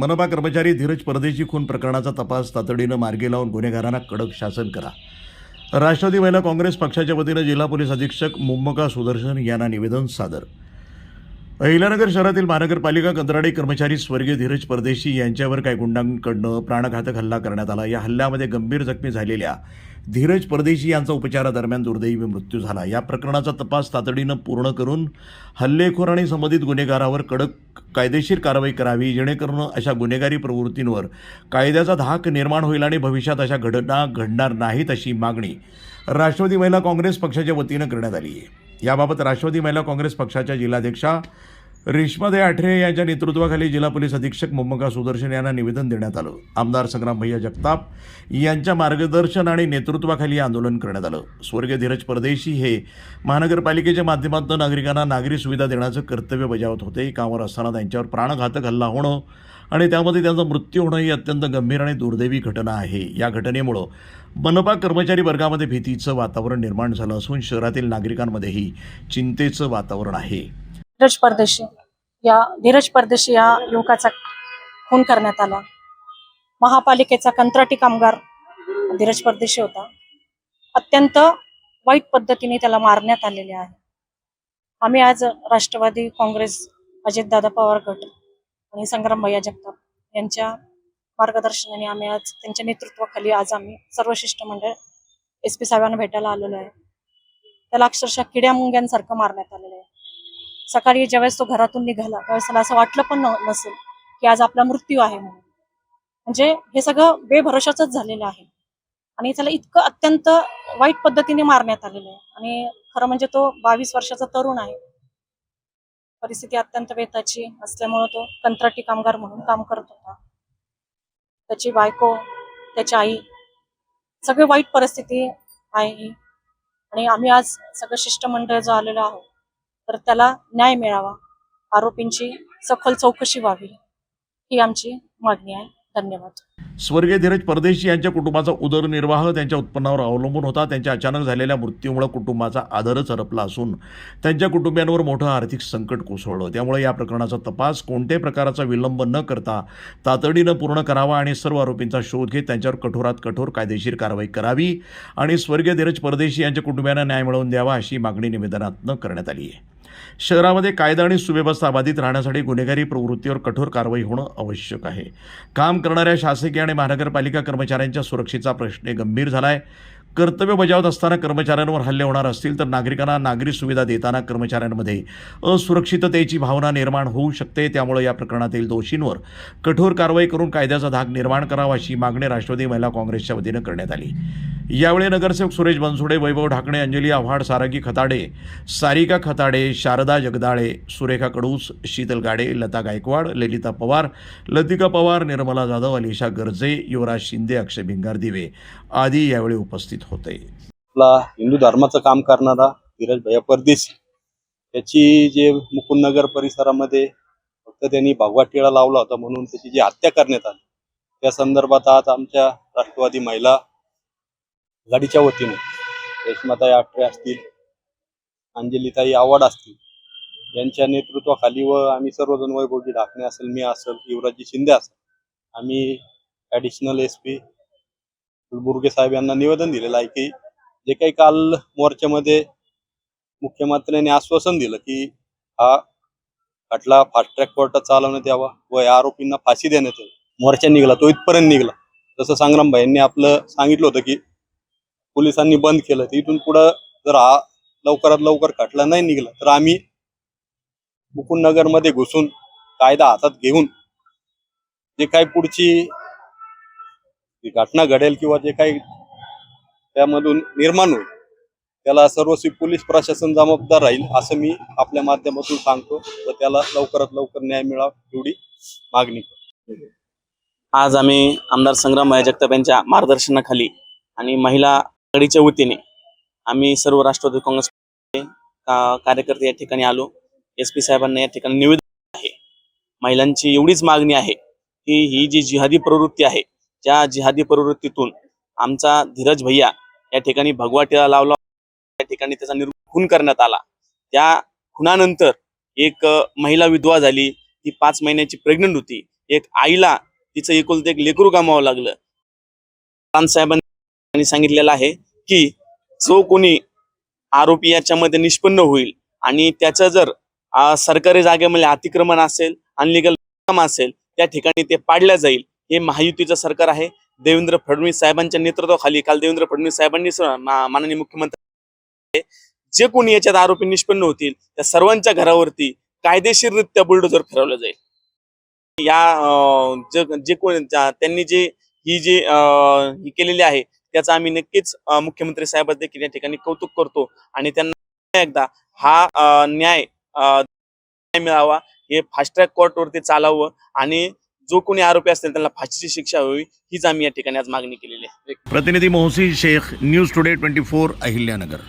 मनपा कर्मचारी धीरज परदेशी खून प्रकरणाचा तपास तातडीनं मार्गी लावून गुन्हेगारांना कडक शासन करा. राष्ट्रवादी महिला काँग्रेस पक्षाच्या वतीनं जिल्हा पोलीस अधीक्षक मुम्मका सुदर्शन यांना निवेदन सादर. अहिल्यानगर शहरातील महानगरपालिका कंत्राटी कर्मचारी स्वर्गीय धीरज परदेशी यांच्यावर काही गुंडांकडनं प्राणघातक हल्ला करण्यात आला. या हल्ल्यामध्ये गंभीर जखमी झालेल्या धीरज परदेशी यांचा उपचारादरम्यान दुर्दैवी मृत्यू झाला. या प्रकरणाचा तपास तातडीनं पूर्ण करून हल्लेखोर आणि संबंधित गुन्हेगारावर कडक कायदेशीर कारवाई करावी, जेणेकरून अशा गुन्हेगारी प्रवृत्तींवर कायद्याचा धाक निर्माण होईल आणि भविष्यात अशा घटना घडणार नाहीत, अशी मागणी राष्ट्रवादी महिला काँग्रेस पक्षाच्या वतीनं करण्यात आली आहे. याबाबत राष्ट्रवादी महिला काँग्रेस पक्षाच्या जिल्हाध्यक्षा रेश्माताई आठरे यांच्या नेतृत्वाखाली जिल्हा पोलीस अधीक्षक मुम्मका सुदर्शन यांना निवेदन देण्यात आलं. आमदार संग्राम भैया जगताप यांच्या मार्गदर्शन आणि नेतृत्वाखाली आंदोलन करण्यात आलं. स्वर्गीय धीरज परदेशी हे महानगरपालिकेच्या माध्यमातून नागरिकांना नागरी सुविधा देण्याचं कर्तव्य बजावत होते. कामावर असताना त्यांच्यावर प्राणघातक हल्ला होणं आणि त्यामध्ये त्यांचा मृत्यू होणं ही अत्यंत गंभीर आणि दुर्दैवी घटना आहे. या घटनेमुळं मनपा कर्मचारी वर्गामध्ये भीतीचं वातावरण निर्माण झालं असून शहरातील नागरिकांमध्येही चिंतेचं वातावरण आहे. धीरज परदेशी या युवकाचा खून करण्यात आला. महापालिकेचा कंत्राटी कामगार धीरज परदेशी होता. अत्यंत वाईट पद्धतीने त्याला मारण्यात आलेले आहे. आम्ही आज राष्ट्रवादी काँग्रेस, अजितदादा पवार गट आणि संग्राम भैया जगताप यांच्या मार्गदर्शनाने आम्ही आज त्यांच्या नेतृत्वाखाली आज आम्ही सर्व शिष्टमंडळ SP साहेबांना भेटायला आलेलो आहे. त्याला अक्षरशः किड्या मुंग्यांसारखं मारण्यात आलेलं आहे. सकाळी ज्यावेळेस तो घरातून निघाला त्यावेळेस त्याला असं वाटलं पण नसेल की आज आपला मृत्यू आहे म्हणून. म्हणजे हे सगळं बेभरोशाच झालेलं आहे आणि त्याला इतकं अत्यंत वाईट पद्धतीने मारण्यात आलेलं आहे. आणि खरं म्हणजे तो 22 वर्षाचा तरुण आहे. परिस्थिती अत्यंत बेताची असल्यामुळे तो कंत्राटी कामगार म्हणून काम करत होता. त्याची बायको, त्याची आई, सगळी वाईट परिस्थिती आहे. आणि आम्ही आज सगळं शिष्टमंडळ जो आलेलो आहोत तर त्याला न्याय मिळावा, आरोपींची सखोल चौकशी व्हावी, ही आमची मागणी आहे. धन्यवाद. स्वर्गीय धीरज परदेशी यांच्या कुटुंबाचा उदरनिर्वाह त्यांच्या उत्पन्नावर अवलंबून होता. त्यांच्या अचानक झालेल्या मृत्यूमुळे कुटुंबाचा आदरच हरपला असून त्यांच्या कुटुंबियांवर मोठं आर्थिक संकट कोसळलं. त्यामुळे या प्रकरणाचा तपास कोणत्याही प्रकारचा विलंब न करता तातडीनं पूर्ण करावा आणि सर्व आरोपींचा शोध घेत त्यांच्यावर कठोरात कठोर कायदेशीर कारवाई करावी आणि स्वर्गीय धीरज परदेशी यांच्या कुटुंबियांना न्याय मिळवून द्यावा, अशी मागणी निवेदनातून करण्यात आली आहे. शहरामध्ये कायदा आणि सुव्यवस्था बाधित राहण्यासाठी गुन्हेगारी प्रवृत्तीवर कठोर कारवाई होणं आवश्यक आहे. काम करणाऱ्या शासकीय आणि महानगरपालिका कर्मचाऱ्यांच्या सुरक्षेचा प्रश्न गंभीर झाला आहे. कर्तव्य बजावत असताना कर्मचाऱ्यांवर हल्ले होणार असतील तर नागरिकांना नागरी सुविधा देताना कर्मचाऱ्यांमध्ये असुरक्षिततेची भावना निर्माण होऊ शकते. त्यामुळे या प्रकरणातील दोषींवर कठोर कारवाई करून कायद्याचा धाक निर्माण करावा, अशी मागणी राष्ट्रवादी महिला काँग्रेसच्या वतीनं करण्यात आली. यावेळी नगरसेवक सुरेश बनसोडे, वैभव ढाकणे, अंजली आव्हाड, सारंगी खताडे, सारिका खताडे, शारदा जगदाळे, सुरेखा कडूस, शीतल गाडे, लता गायकवाड, ललिता पवार, लतिका पवार, निर्मला जाधव, अलिशा गर्जे, युवराज शिंदे, अक्षय भिंगारदिवे आदी यावेळी उपस्थित होते. आपला हिंदू धर्माचं काम करणारा धीरज भैया परदेशी त्याची जे मुकुंदनगर परिसरामध्ये फक्त त्यांनी भगवा टिळा लावला होता म्हणून त्याची जी हत्या करण्यात आली, त्या संदर्भात आज आमच्या राष्ट्रवादी महिला आघाडीच्या वतीने रेश्माताई आठरे असतील, अंजलीताई आव्हाड असतील यांच्या नेतृत्वाखाली व आम्ही सर्वजण, वैभवजी ढाकणे असेल, मी असेल, युवराजजी शिंदे असेल, आम्ही ॲडिशनल SP बुर्गे साहेब यांना निवेदन दिलेलं आहे की जे काही काल मोर्चामध्ये मुख्यमंत्र्यांनी आश्वासन दिलं की हा खटला फास्ट ट्रॅक कोर्टात चालवण्यात यावा व या आरोपींना फाशी देण्यात यावी, मोर्चा निघाला तो इथपर्यंत निघाला. जसं संग्राम भाईंनी आपलं सांगितलं होतं की पोलिसांनी बंद केलं, तर इथून पुढं जर हा लवकरात लवकर खटला नाही निघाला तर आम्ही मुकुंदनगरमध्ये घुसून कायदा हातात घेऊन जे काही पुढची घटना घडेल किंवा जे काही त्यामधून निर्माण होईल त्याला सर्वस्वी पोलीस प्रशासन जबाबदार राहील, असं मी आपल्या माध्यमातून सांगतो व त्याला लवकरात लवकर न्याय मिळावा एवढी मागणी करतो. आज आम्ही आमदार संग्राम भैया जगताप यांच्या मार्गदर्शनाखाली आणि महिला आघाडीच्या वतीने आम्ही सर्व राष्ट्रवादी काँग्रेस कार्यकर्ते या ठिकाणी आलो. SP साहेबांना या ठिकाणी निवेदन आहे. महिलांची एवढीच मागणी आहे की ही जी जिहादी प्रवृत्ती आहे, ज्या जिहादी प्रवृत्तीतून आमचा धीरज भैया या ठिकाणी भगवा टिळा लावला, त्या ठिकाणी त्याचा खून करण्यात आला. त्या खुनानंतर एक महिला विधवा झाली, ती 5 महिन्याची प्रेग्नंट होती. एक आईला तिचं एकुलतं एक लेकरू गमावं लागलं. साहेबांनी सांगितलेलं आहे की जो कोणी आरोपी याच्यामध्ये निष्पन्न होईल आणि त्याचं जर सरकारी जागेमध्ये अतिक्रमण असेल, अनलिगल काम असेल, त्या ठिकाणी ते पाडल्या जाईल. हे महायुतीचं सरकार आहे. देवेंद्र फडणवीस साहेबांच्या नेतृत्वाखाली काल देवेंद्र फडणवीस साहेबांनी माननीय मुख्यमंत्री जे कोणी याच्यात आरोपी निष्पन्न होतील त्या सर्वांच्या घरावरती कायदेशीररित्या बुलडोजर फिरवलं जाईल. जे कोणी त्यांनी ही केलेली आहे त्याचा आम्ही नक्कीच मुख्यमंत्री साहेबांचं देखील या ठिकाणी कौतुक करतो आणि त्यांना एकदा हा न्याय मिळावा, हे फास्ट ट्रॅक कोर्टवरती चालावं आणि जो कोणी आरोपी असतील त्यांना फाशीची शिक्षा व्हावी हीच आम्ही या ठिकाणी आज मागणी केलेली आहे. प्रतिनिधी मोहसिन शेख, न्यूज टुडे 24, अहिल्यानगर.